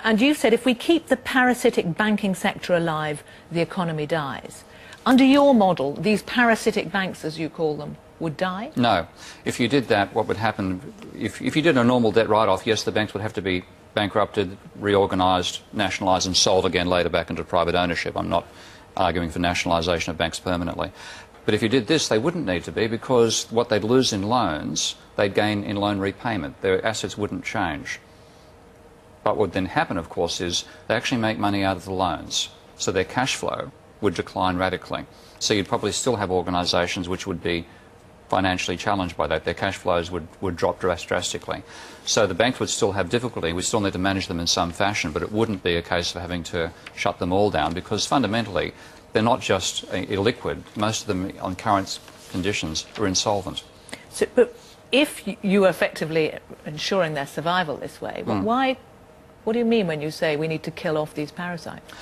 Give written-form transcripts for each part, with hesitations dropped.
And you said if we keep the parasitic banking sector alive, the economy dies. Under your model, these parasitic banks, as you call them, would die? No. If you did that, what would happen, if you did a normal debt write-off, yes, the banks would have to be bankrupted, reorganised, nationalised and sold again later back into private ownership. I'm not arguing for nationalisation of banks permanently. But if you did this, they wouldn't need to be, because what they'd lose in loans, they'd gain in loan repayment. Their assets wouldn't change. But what would then happen, of course, is they actually make money out of the loans. So their cash flow would decline radically. So you'd probably still have organisations which would be financially challenged by that. Their cash flows would drop drastically. So the banks would still have difficulty. We still need to manage them in some fashion, but it wouldn't be a case of having to shut them all down, because fundamentally they're not just illiquid. Most of them, on current conditions, are insolvent. So, but if you are effectively ensuring their survival this way, what do you mean when you say we need to kill off these parasites?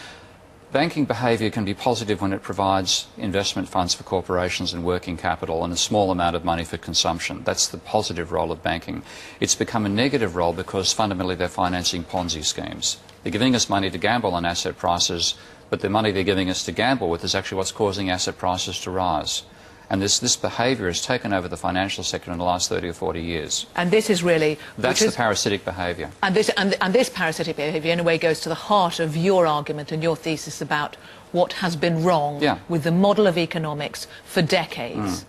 Banking behaviour can be positive when it provides investment funds for corporations and working capital and a small amount of money for consumption. That's the positive role of banking. It's become a negative role because fundamentally they're financing Ponzi schemes. They're giving us money to gamble on asset prices, but the money they're giving us to gamble with is actually what's causing asset prices to rise. And this behaviour has taken over the financial sector in the last 30 or 40 years. And this is really... That's the parasitic behaviour. And this parasitic behaviour, in a way, goes to the heart of your argument and your thesis about what has been wrong with the model of economics for decades.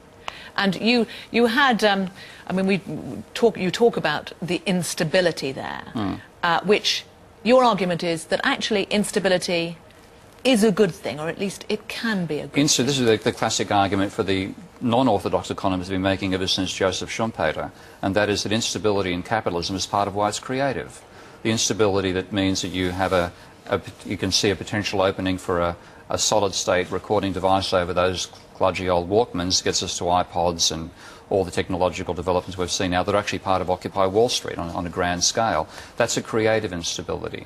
And you had... I mean, you talk about the instability there, which your argument is that actually instability is a good thing, or at least it can be a good thing. This is the classic argument for the non-orthodox economists have been making ever since Joseph Schumpeter, and that is that instability in capitalism is part of why it's creative. The instability that means that you have you can see a potential opening for a solid-state recording device over those kludgy old Walkmans, gets us to iPods and all the technological developments we've seen now that are actually part of Occupy Wall Street on a grand scale. That's a creative instability.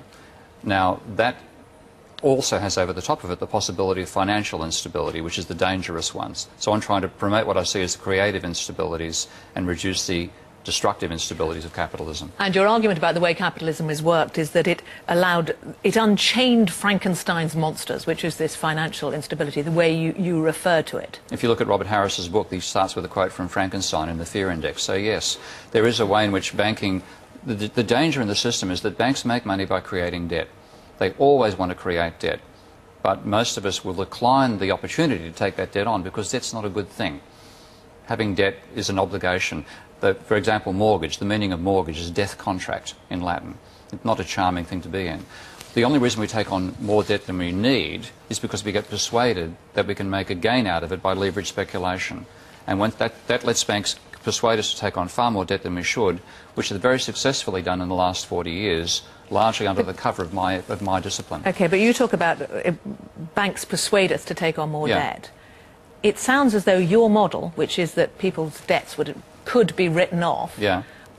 Now, that also has over the top of it the possibility of financial instability, which is the dangerous ones. So I'm trying to promote what I see as the creative instabilities and reduce the destructive instabilities of capitalism. And your argument about the way capitalism has worked is that it unchained Frankenstein's monsters, which is this financial instability, the way you refer to it. If you look at Robert Harris's book, he starts with a quote from Frankenstein in the Fear Index. So yes, there is a way in which banking, the danger in the system is that banks make money by creating debt. They always want to create debt, but most of us will decline the opportunity to take that debt on because debt's not a good thing. Having debt is an obligation. For example, mortgage, the meaning of mortgage is death contract in Latin. It's not a charming thing to be in. The only reason we take on more debt than we need is because we get persuaded that we can make a gain out of it by leverage speculation. And when that lets banks persuade us to take on far more debt than we should, which they've very successfully done in the last 40 years, largely under the cover of my discipline. OK, but you talk about banks persuade us to take on more debt. It sounds as though your model, which is that people's debts could be written off,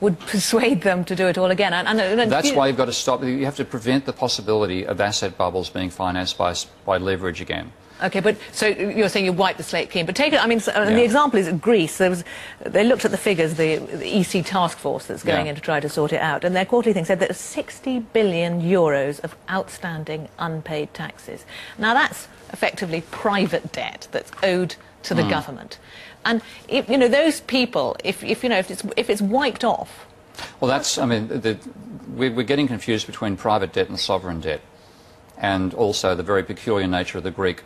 would persuade them to do it all again. And that's why you've got to stop. You have to prevent the possibility of asset bubbles being financed by leverage again. OK, but so you're saying you wipe the slate clean. But take it, I mean, and the example is Greece. They looked at the figures, the EC task force that's going in to try to sort it out, and their quarterly thing said that there's 60 billion euros of outstanding unpaid taxes. Now that's effectively private debt that's owed to the government. And if, you know, those people, if it's wiped off. Well, that's, I mean, we're getting confused between private debt and sovereign debt, and also the very peculiar nature of the Greek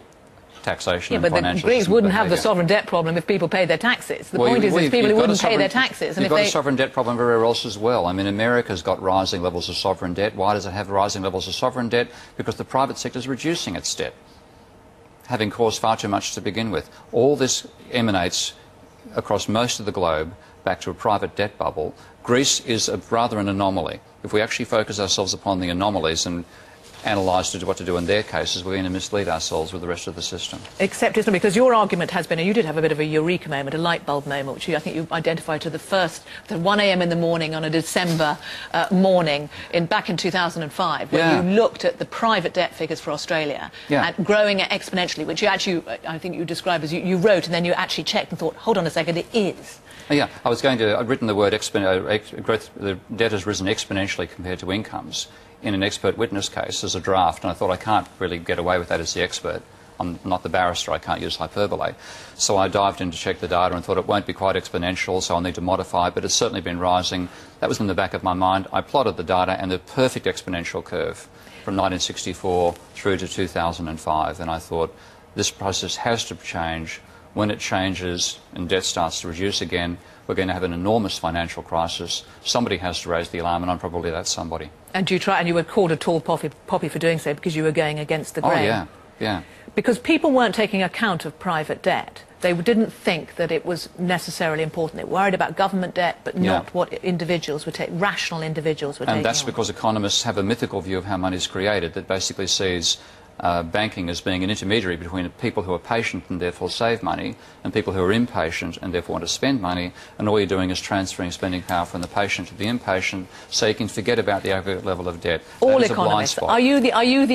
taxation and financial system. But the Greeks wouldn't have the sovereign debt problem if people paid their taxes. The point is people who wouldn't pay their taxes. And you've got a sovereign debt problem everywhere else as well. I mean, America's got rising levels of sovereign debt. Why does it have rising levels of sovereign debt? Because the private sector is reducing its debt, having caused far too much to begin with. All this emanates across most of the globe back to a private debt bubble. Greece is rather an anomaly. If we actually focus ourselves upon the anomalies and analyse what to do in their cases, we're going to mislead ourselves with the rest of the system. Except, isn't it, because your argument has been, and you did have a bit of a eureka moment, a light bulb moment, which I think you identified to the 1 a.m. in the morning on a December morning back in 2005, when you looked at the private debt figures for Australia and growing exponentially, which you actually, I think you described as you wrote, and then you actually checked and thought, hold on a second, it is. Yeah, I'd written the word the debt has risen exponentially compared to incomes. in an expert witness case as a draft, and I thought I can't really get away with that as the expert. I'm not the barrister, I can't use hyperbole. So I dived in to check the data and thought it won't be quite exponential, so I'll need to modify it, but it's certainly been rising. That was in the back of my mind. I plotted the data and the perfect exponential curve from 1964 through to 2005, and I thought this process has to change. When it changes and debt starts to reduce again, we're going to have an enormous financial crisis. Somebody has to raise the alarm, and I'm probably that somebody. And you were called a tall poppy for doing so because you were going against the grain. Oh, yeah, yeah. Because people weren't taking account of private debt. They didn't think that it was necessarily important. They were worried about government debt, but not what individuals would take, rational individuals would take. And that's because economists have a mythical view of how money is created that basically sees banking as being an intermediary between people who are patient and therefore save money and people who are impatient and therefore want to spend money, and all you're doing is transferring spending power from the patient to the impatient so you can forget about the aggregate level of debt. All economists. Are you the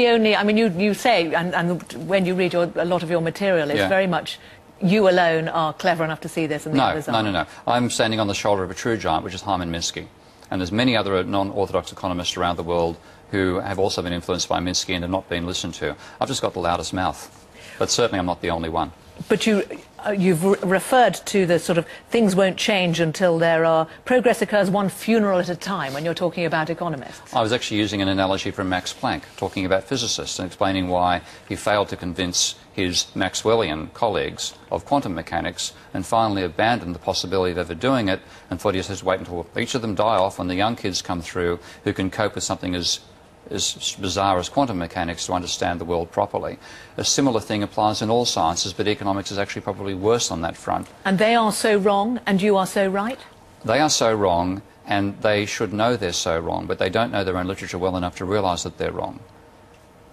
only, I mean, you say, and when you read a lot of your material, it's very much you alone are clever enough to see this and the others aren't. No. I'm standing on the shoulder of a true giant, which is Hyman Minsky. And there's many other non-orthodox economists around the world who have also been influenced by Minsky and have not been listened to. I've just got the loudest mouth. But certainly I'm not the only one. But you've referred to the sort of things won't change until progress occurs one funeral at a time when you're talking about economists. I was actually using an analogy from Max Planck, talking about physicists and explaining why he failed to convince his Maxwellian colleagues of quantum mechanics and finally abandoned the possibility of ever doing it and thought he just had to wait until each of them die off when the young kids come through who can cope with something as bizarre as quantum mechanics to understand the world properly. A similar thing applies in all sciences, but economics is actually probably worse on that front. And they are so wrong, and you are so right? They are so wrong, and they should know they're so wrong, but they don't know their own literature well enough to realise that they're wrong.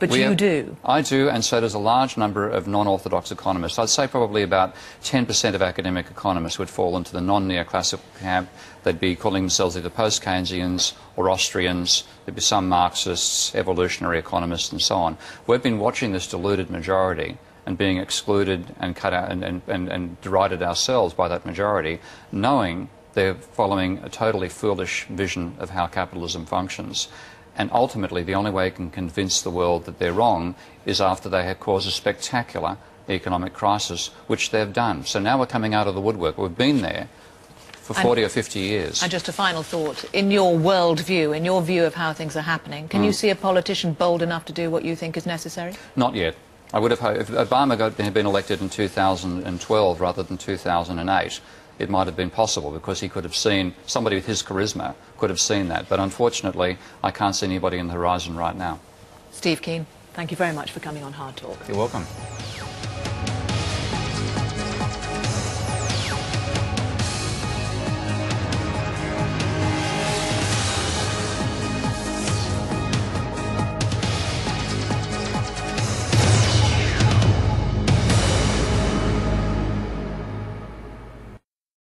But you do? I do, and so does a large number of non-orthodox economists. I'd say probably about 10% of academic economists would fall into the non-neoclassical camp. They'd be calling themselves either post-Keynesians or Austrians. There'd be some Marxists, evolutionary economists, and so on. We've been watching this deluded majority and being excluded and cut out and derided ourselves by that majority, knowing they're following a totally foolish vision of how capitalism functions. And ultimately, the only way you can convince the world that they're wrong is after they have caused a spectacular economic crisis, which they've done. So now we're coming out of the woodwork. We've been there for 40 or 50 years. And just a final thought. In your world view, in your view of how things are happening, can you see a politician bold enough to do what you think is necessary? Not yet. I would have hoped, if Obama had been elected in 2012 rather than 2008, it might have been possible because he could have seen, somebody with his charisma could have seen that. But unfortunately, I can't see anybody on the horizon right now. Steve Keen, thank you very much for coming on Hard Talk. You're welcome.